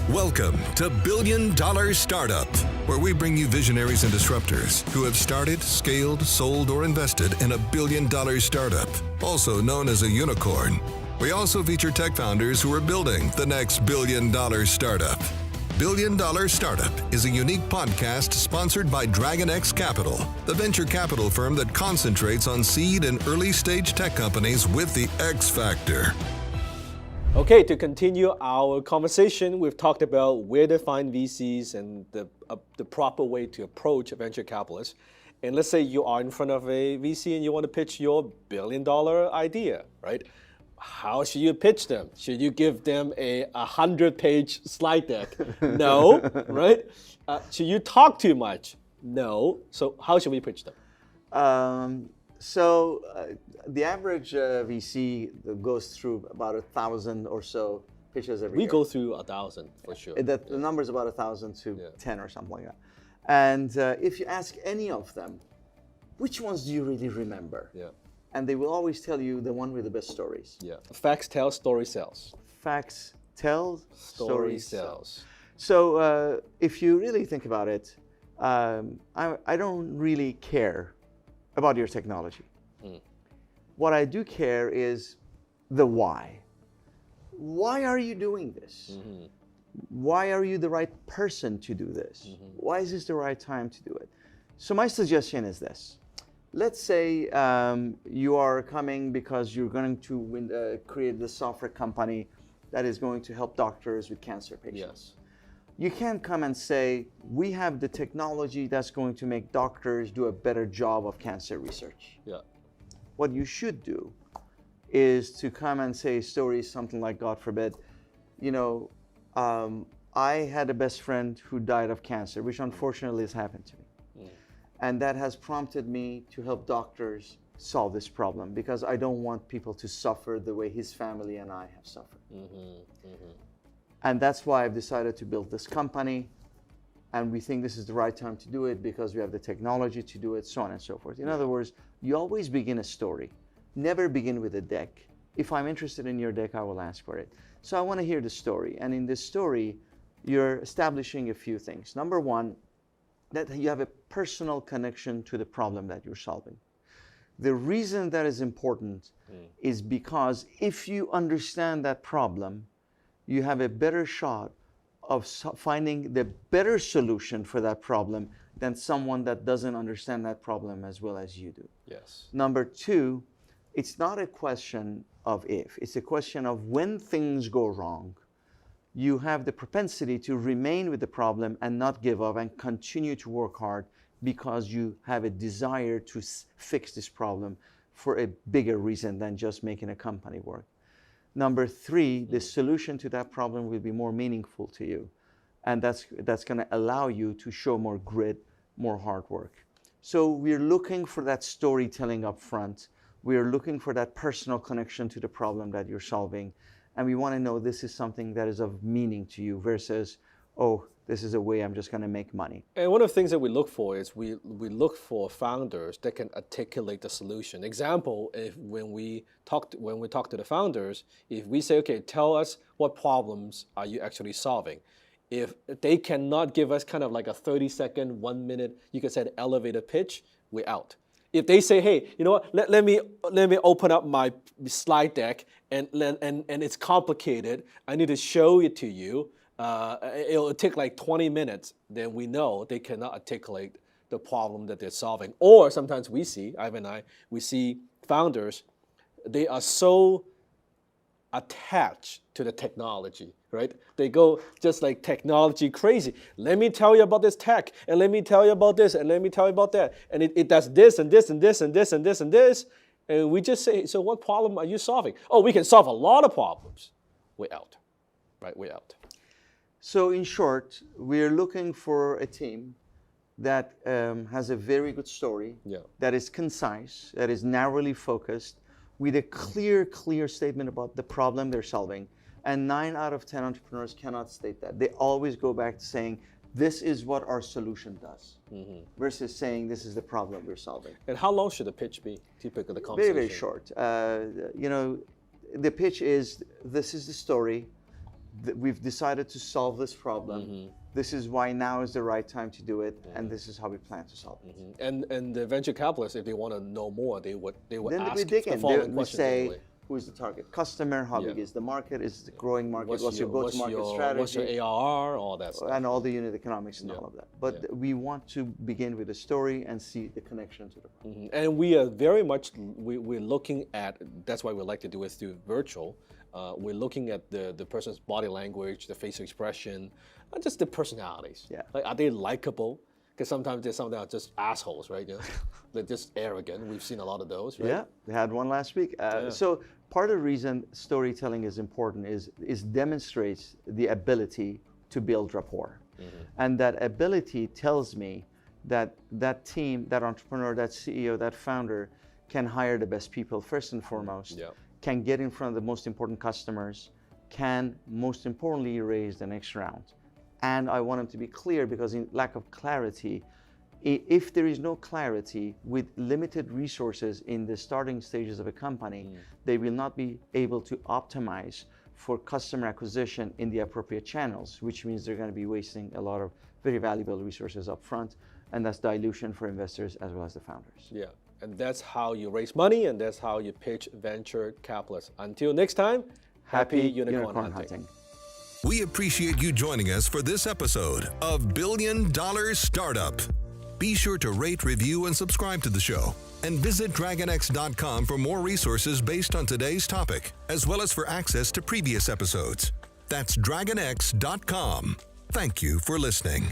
Welcome to Billion Dollar Startup, where we bring you visionaries and disruptors who have started, scaled, sold, or invested in a billion-dollar startup, also known as a unicorn. We also feature tech founders who are building the next billion-dollar startup. Billion Dollar Startup is a unique podcast sponsored by Dragon X Capital, the venture capital firm that concentrates on seed and early-stage tech companies with the X factor. Okay, to continue our conversation, we've talked about where to find VCs and the proper way to approach a venture capitalist. And let's say you are in front of a VC and you want to pitch your billion-dollar idea, right? How should you pitch them? Should you give them a 100-page slide deck? No, right? Should you talk too much? No. So how should we pitch them? The average VC goes through about 1,000 or so pitches every year. We go through 1,000 for sure. The number is about 1,000 to 10 or something like that. And if you ask any of them, which ones do you really remember? Yeah. And they will always tell you the one with the best stories. Yeah. Facts tell, story sells. Facts tell, story sells. So if you really think about it, I don't really care about your technology. What I do care is the why. Why are you doing this? Mm-hmm. Why are you the right person to do this? Mm-hmm. Why is this the right time to do it? So my suggestion is this. Let's say you are coming because you're going to create the software company that is going to help doctors with cancer patients. Yes. You can't come and say, we have the technology that's going to make doctors do a better job of cancer research. Yeah. What you should do is to come and say stories, something like, God forbid, I had a best friend who died of cancer, which unfortunately has happened to me. Mm. And that has prompted me to help doctors solve this problem because I don't want people to suffer the way his family and I have suffered. Mm-hmm. Mm-hmm. And that's why I've decided to build this company. And we think this is the right time to do it because we have the technology to do it, so on and so forth. In other words, you always begin a story. Never begin with a deck. If I'm interested in your deck, I will ask for it. So I want to hear the story. And in this story, you're establishing a few things. Number one, that you have a personal connection to the problem that you're solving. The reason that is important is because if you understand that problem, you have a better shot of finding the better solution for that problem than someone that doesn't understand that problem as well as you do. Yes. Number two, it's not a question of if, it's a question of when things go wrong, you have the propensity to remain with the problem and not give up and continue to work hard because you have a desire to fix this problem for a bigger reason than just making a company work. Number three, the solution to that problem will be more meaningful to you. And that's going to allow you to show more grit, more hard work. So we're looking for that storytelling up front. We're looking for that personal connection to the problem that you're solving. And we want to know this is something that is of meaning to you versus, oh, this is a way I'm just going to make money. And one of the things that we look for is we look for founders that can articulate the solution. Example, when we talk to the founders, if we say, okay, tell us what problems are you actually solving? If they cannot give us kind of like a 30-second, 1 minute, you could say an elevator pitch, we're out. If they say, hey, you know what, let me open up my slide deck and it's complicated, I need to show it to you, it'll take like 20 minutes, then we know they cannot articulate the problem that they're solving. Or sometimes we see, Ivan and I, we see founders, they are so attached to the technology, right? They go just like technology crazy. Let me tell you about this tech, and let me tell you about this, and let me tell you about that. And it does this and this and this and this and this and this. And we just say, so what problem are you solving? Oh, we can solve a lot of problems. We're out, right? We're out. So in short, we're looking for a team that has a very good story, that is concise, that is narrowly focused, with a clear statement about the problem they're solving. And 9 out of 10 entrepreneurs cannot state that. They always go back to saying, this is what our solution does, versus saying this is the problem we're solving. And how long should the pitch be, typically the conversation? Very, very short. The pitch is, this is the story. we've decided to solve this problem. This is why now is the right time to do it, and this is how we plan to solve it. And the venture capitalists, if they want to know more, they would Then ask we dig the in. following We questions say, anyway. who is the target customer? How big is the market? Is it a growing market? What's your what's go-to-market strategy? What's your ARR? All that stuff. And all the unit economics and all of that. But we want to begin with a story and see the connection to the problem. And we are very much, we're looking at, that's why we like to do it through virtual. We're looking at the person's body language, the facial expression, and just the personalities. Yeah. Like, are they likable? Because sometimes there's some that are just assholes, right? You know? They're just arrogant. We've seen a lot of those, right? Yeah, we had one last week. So part of the reason storytelling is important is demonstrates the ability to build rapport. And that ability tells me that that team, that entrepreneur, that CEO, that founder can hire the best people first and foremost, can get in front of the most important customers, can most importantly raise the next round. And I want them to be clear, because in lack of clarity, if there is no clarity with limited resources in the starting stages of a company, they will not be able to optimize for customer acquisition in the appropriate channels, which means they're going to be wasting a lot of very valuable resources up front, and that's dilution for investors as well as the founders. Yeah, and that's how you raise money, and that's how you pitch venture capitalists. Until next time, happy unicorn hunting. We appreciate you joining us for this episode of $1 Billion Startup. Be sure to rate, review, and subscribe to the show. And visit DragonX.com for more resources based on today's topic, as well as for access to previous episodes. That's DragonX.com. Thank you for listening.